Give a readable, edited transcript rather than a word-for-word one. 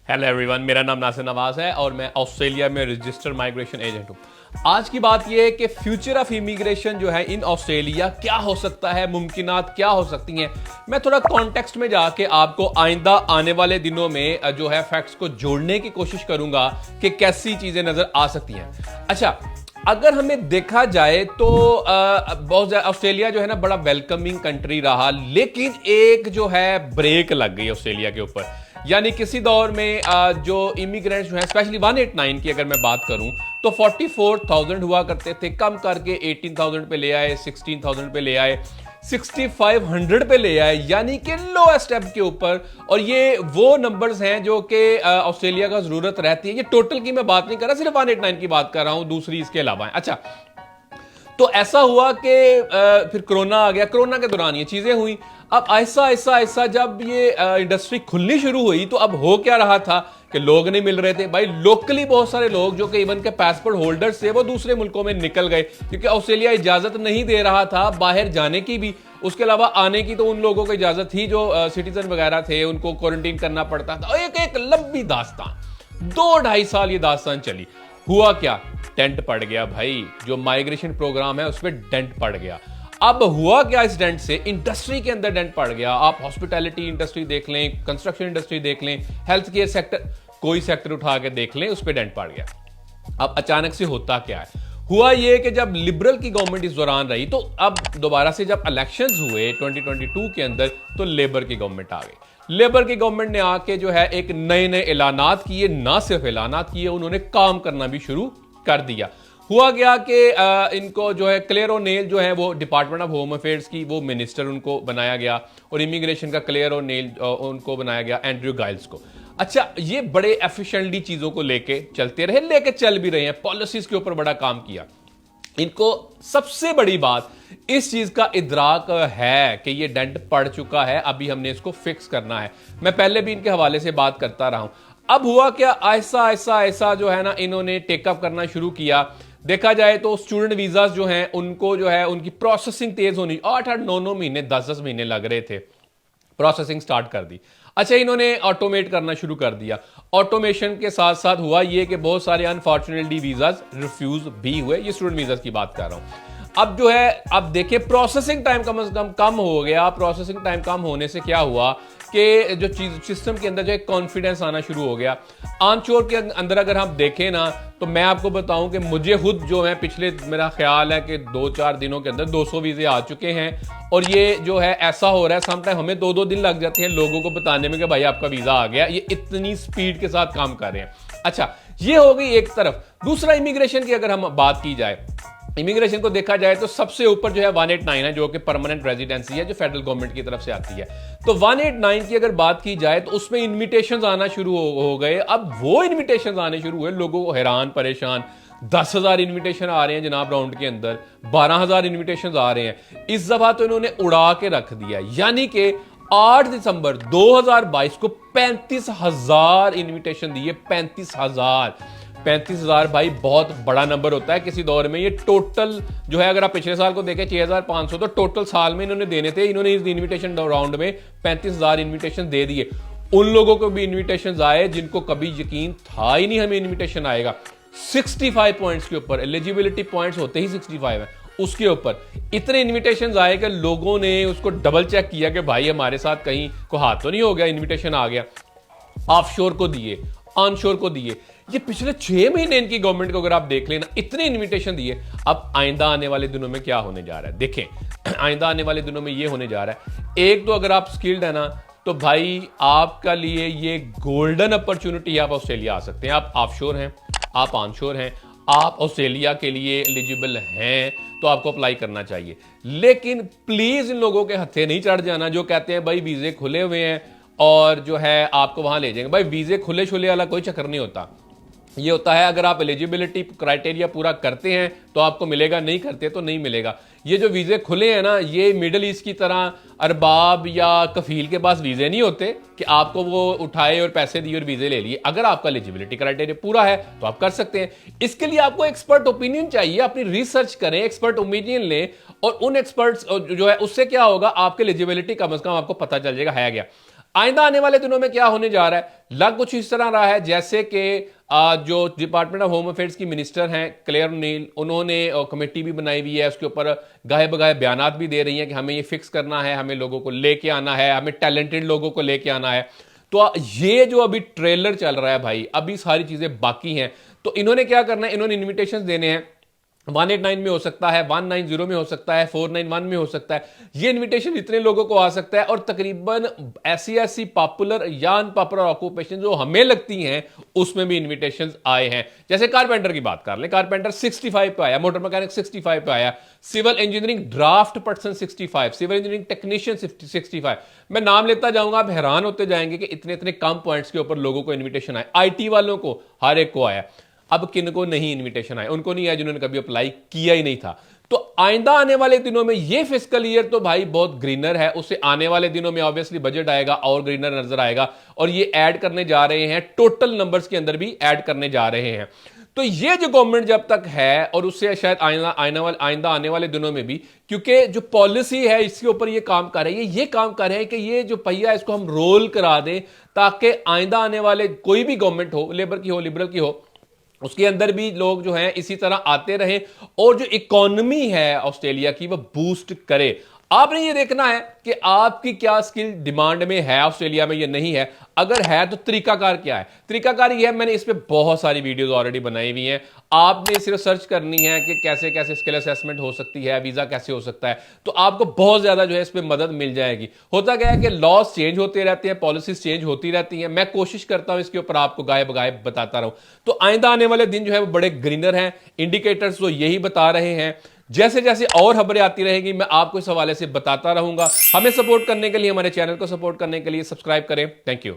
Hello everyone, मेरा नाम नासिर नवाज है और मैं ऑस्ट्रेलिया में रजिस्टर्ड माइग्रेशन एजेंट हूं। आज की बात यह है कि फ्यूचर ऑफ इमिग्रेशन जो है इन ऑस्ट्रेलिया क्या हो सकता है, मुमकिनात क्या हो सकती हैं। मैं थोड़ा कॉन्टेक्स्ट में जाके आपको आइंदा आने वाले दिनों में जो है फैक्ट्स को जोड़ने की कोशिश करूंगा कि कैसी चीजें नजर आ सकती हैं। अच्छा, अगर हमें देखा जाए तो बहुत ऑस्ट्रेलिया जो है ना बड़ा वेलकमिंग कंट्री रहा, लेकिन एक जो है ब्रेक लग गई ऑस्ट्रेलिया के ऊपर। यानी किसी दौर में जो इमिग्रेंट्स जो है, स्पेशली 189 की अगर मैं बात करूं तो 44,000 हुआ करते थे, कम करके 18,000 पे ले आए, 16,000 पे ले आए, 6,500 पे ले आए, यानी कि लोएस्ट स्टेप के ऊपर। और ये वो नंबर्स हैं जो कि ऑस्ट्रेलिया का जरूरत रहती है। ये टोटल की मैं बात नहीं कर रहा, सिर्फ 189 की बात कर रहा हूं, दूसरी इसके अलावा है। अच्छा, तो ऐसा हुआ कि फिर कोरोना आ गया। कोरोना के दौरान ये चीजें हुई। अब ऐसा ऐसा ऐसा जब ये इंडस्ट्री खुलनी शुरू हुई तो अब हो क्या रहा था कि लोग नहीं मिल रहे थे भाई। लोकली बहुत सारे लोग जो कि इवन के पासपोर्ट होल्डर्स थे वो दूसरे मुल्कों में निकल गए, क्योंकि ऑस्ट्रेलिया इजाजत नहीं दे रहा था बाहर जाने की भी, उसके अलावा आने की तो उन लोगों को इजाजत थी जो सिटीजन वगैरह थे, उनको क्वारंटीन करना पड़ता था। एक लंबी दास्तान, 2-2.5 साल ये दास्तान चली। हुआ क्या, डेंट पड़ गया भाई। जो माइग्रेशन प्रोग्राम है उस पर डेंट पड़ गया। अब हुआ क्या, इस डेंट से इंडस्ट्री के अंदर डेंट पड़ गया। आप हॉस्पिटैलिटी इंडस्ट्री देख लें, कंस्ट्रक्शन इंडस्ट्री देख लें, हेल्थ केयर सेक्टर, कोई सेक्टर उठा के देख लें, उस पर डेंट पड़ गया। अब अचानक से होता क्या है, हुआ ये कि जब लिबरल की गवर्नमेंट इस दौरान रही तो अब दोबारा से जब इलेक्शंस हुए 2022 के अंदर तो लेबर की गवर्नमेंट आ गई। लेबर की गवर्नमेंट ने आके जो है एक नए नए ऐलानात किए, ना सिर्फ ऐलानात किए, उन्होंने काम करना भी शुरू कर दिया। हुआ गया कि इनको जो है क्लेयर ओनेल जो है वो डिपार्टमेंट ऑफ होम अफेयर्स की वो मिनिस्टर उनको बनाया गया, और इमिग्रेशन का क्लेयर ओनेल उनको बनाया गया एंड्रयू गाइल्स को। अच्छा, ये बड़े एफिशिएंटली चीजों को लेके चलते रहे, लेके चल भी रहे हैं, पॉलिसीज के ऊपर बड़ा काम किया। इनको सबसे बड़ी बात इस चीज का इदराक है कि ये डेंट पड़ चुका है, अभी हमने इसको फिक्स करना है। मैं पहले भी इनके हवाले से बात करता रहा हूं। अब हुआ क्या, ऐसा ऐसा ऐसा जो है ना इन्होंने टेकअप करना शुरू किया। देखा जाए तो स्टूडेंट वीजास जो हैं उनको जो है उनकी प्रोसेसिंग तेज होनी, 8-8, 9-9 महीने, 10-10 महीने लग रहे थे, प्रोसेसिंग स्टार्ट कर दी। अच्छा, इन्होंने ऑटोमेट करना शुरू कर दिया। ऑटोमेशन के साथ साथ हुआ ये कि बहुत सारे अनफॉर्चुनेटली वीजास रिफ्यूज भी हुए। ये स्टूडेंट वीजास की बात कर रहा हूं। अब जो है, अब देखिए प्रोसेसिंग टाइम कम से कम हो गया। प्रोसेसिंग टाइम कम होने से क्या हुआ कि जो चीज सिस्टम के अंदर जो है कॉन्फिडेंस आना शुरू हो गया। आमचोर के अंदर अगर हम देखें ना तो मैं आपको बताऊं कि मुझे खुद जो है पिछले, मेरा ख्याल है कि 2-4 दिनों के अंदर 200 वीजे आ चुके हैं। और ये जो है ऐसा हो रहा है, समटाइम हमें 2-2 दिन लग जाते हैं लोगों को बताने में कि भाई आपका वीजा आ गया। ये इतनी स्पीड के साथ काम कर रहे हैं। अच्छा, ये हो गई एक तरफ। दूसरा, इमिग्रेशन की अगर हम बात की जाए, इमिग्रेशन को देखा जाए तो सबसे ऊपर जो है 189 है, जो कि परमानेंट रेजिडेंसी है, जो फेडरल गवर्नमेंट की तरफ से आती है। तो 189 की अगर बात की जाए तो उसमें इन्विटेशंस आना शुरू हो गए। अब वो इन्विटेशंस आने शुरू हुए, लोगों को हैरान परेशान। 10,000 इन्विटेशन आ रहे हैं जनाब राउंड के अंदर, 12,000 इन्विटेशन आ रहे हैं। इस दफा तो इन्होंने उड़ा के रख दिया, यानी कि 8 दिसंबर 2022 को 35,000 इन्विटेशन दिए। 35,000 भाई बहुत बड़ा नंबर होता है किसी दौर में। ये टोटल जो है, अगर आप पिछले साल को देखें 6,500, तो टोटल साल में इन्होंने देने थे। इन्होंने इस इन्विटेशन राउंड में 35,000 इन्विटेशन दे दिए। उन लोगों को भी इन्विटेशन आए जिनको कभी यकीन था ही नहीं हमें इन्विटेशन आएगा। 65 पॉइंट्स के ऊपर, एलिजिबिलिटी पॉइंट्स होते ही 65 है, उसके ऊपर इतने इन्विटेशन आए कि लोगों ने उसको डबल चेक किया कि भाई हमारे साथ कहीं को हाथ तो नहीं हो गया, इन्विटेशन आ गया। ऑफशोर को दिए, ऑनशोर को दिए। ये पिछले 6 महीने इनकी गवर्नमेंट को अगर आप देख लेना, इतने इन्विटेशन दिए। अब आइंदा आने वाले दिनों में क्या होने जा रहा है देखें। आइंदा आने वाले दिनों में ये होने जा रहा है, एक तो अगर आप स्किल्ड है ना तो भाई आपका लिए ये गोल्डन अपॉर्चुनिटी है, आप ऑस्ट्रेलिया आ सकते हैं। आप ऑफशोर हैं, आप ऑनशोर हैं, आप ऑस्ट्रेलिया के लिए एलिजिबल हैं तो आपको अप्लाई करना चाहिए। लेकिन प्लीज इन लोगों के हत्थे नहीं चढ़ जाना जो कहते हैं भाई वीजे खुले हुए हैं और जो है आपको वहां ले जाएंगे। भाई वीजे खुले छुले वाला कोई चक्कर नहीं होता। ये होता है अगर आप एलिजिबिलिटी क्राइटेरिया पूरा करते हैं तो आपको मिलेगा, नहीं करते तो नहीं मिलेगा। ये जो वीजे खुले हैं ना, ये मिडल ईस्ट की तरह अरबाब या कफील के पास वीजे नहीं होते कि आपको वो उठाए और पैसे दिए और वीजे ले लिए। अगर आपका एलिजिबिलिटी क्राइटेरिया पूरा है तो आप कर सकते हैं। इसके लिए आपको एक्सपर्ट ओपिनियन चाहिए, अपनी रिसर्च करें, एक्सपर्ट ओपिनियन लें, और उन एक्सपर्ट्स जो है उससे क्या होगा, आपके एलिजिबिलिटी कम से कम आपको पता चल जाएगा है क्या। आइंदा आने वाले दिनों में क्या होने जा रहा है, लग कुछ इस तरह रहा है जैसे कि जो डिपार्टमेंट ऑफ होम अफेयर्स की मिनिस्टर हैं क्लेयर ओ'नील, उन्होंने कमेटी भी बनाई हुई है, उसके ऊपर गाहे बगाहे बयानात भी दे रही हैं कि हमें ये फिक्स करना है, हमें लोगों को लेके आना है, हमें टैलेंटेड लोगों को लेके आना है। तो ये जो अभी ट्रेलर चल रहा है भाई, अभी सारी चीजें बाकी हैं। तो इन्होंने क्या करना है, इन्होंने इन्विटेशन देने हैं, 189 में हो सकता है, 190 में हो सकता है, 491 में हो सकता है। ये इनविटेशन इतने लोगों को आ सकता है और तकरीबन ऐसी ऐसी पॉपुलर या अनपॉपुलर ऑक्यूपेशन जो हमें लगती हैं उसमें भी इनविटेशंस आए हैं। जैसे कारपेंटर की बात कर ले, कारपेंटर 65 पे आया, मोटर मैकेनिक 65 पे आया, civil engineering draft person 65, civil engineering technician 65। मैं नाम लेता जाऊंगा, आप हैरान होते जाएंगे कि इतने इतने कम पॉइंट्स के ऊपर लोगों को इन्विटेशन आए। आईटी वालों को हर एक को आया। अब किन को नहीं इनविटेशन आए, उनको नहीं आया जिन्होंने कभी अप्लाई किया ही नहीं था। तो आइंदा आने वाले दिनों में ये फिस्कल ईयर तो भाई बहुत ग्रीनर है, उससे आने वाले दिनों में ऑब्वियसली बजट आएगा और ग्रीनर नजर आएगा, और ये ऐड करने जा रहे हैं, टोटल नंबर्स के अंदर भी ऐड करने जा रहे हैं। तो ये जो गवर्नमेंट जब तक है, और उससे शायद आइंदा आने वाले दिनों में भी, क्योंकि जो पॉलिसी है इसके ऊपर ये काम कर रहे हैं, ये काम कर रहे हैं कि ये जो पहिया इसको हम रोल करा दें, ताकि आइंदा आने वाले कोई भी गवर्नमेंट हो, लेबर की हो, लिबरल की हो, उसके अंदर भी लोग जो हैं इसी तरह आते रहे और जो इकोनॉमी है ऑस्ट्रेलिया की वो बूस्ट करे। आपने ये देखना है कि आपकी क्या स्किल डिमांड में है ऑस्ट्रेलिया में, ये नहीं है। अगर है तो तरीकाकार क्या है, तरीकाकार ये है, मैंने इस पे बहुत सारी वीडियोस ऑलरेडी बनाई हुई हैं। आपने सिर्फ सर्च करनी है कि कैसे कैसे स्किल असेसमेंट हो सकती है, वीजा कैसे हो सकता है, तो आपको बहुत ज्यादा जो है इस पे मदद मिल जाएगी। होता क्या है कि लॉज चेंज होते रहते हैं, पॉलिसीज चेंज होती रहती हैं। मैं कोशिश करता हूं इसके ऊपर आपको गायब गायब बताता रहूं। तो आइंदा आने वाले दिन जो है वो बड़े ग्रीनर हैं, इंडिकेटर्स तो यही बता रहे हैं। जैसे जैसे और खबरें आती रहेंगी मैं आपको इस हवाले से बताता रहूंगा। हमें सपोर्ट करने के लिए, हमारे चैनल को सपोर्ट करने के लिए सब्सक्राइब करें। Thank you.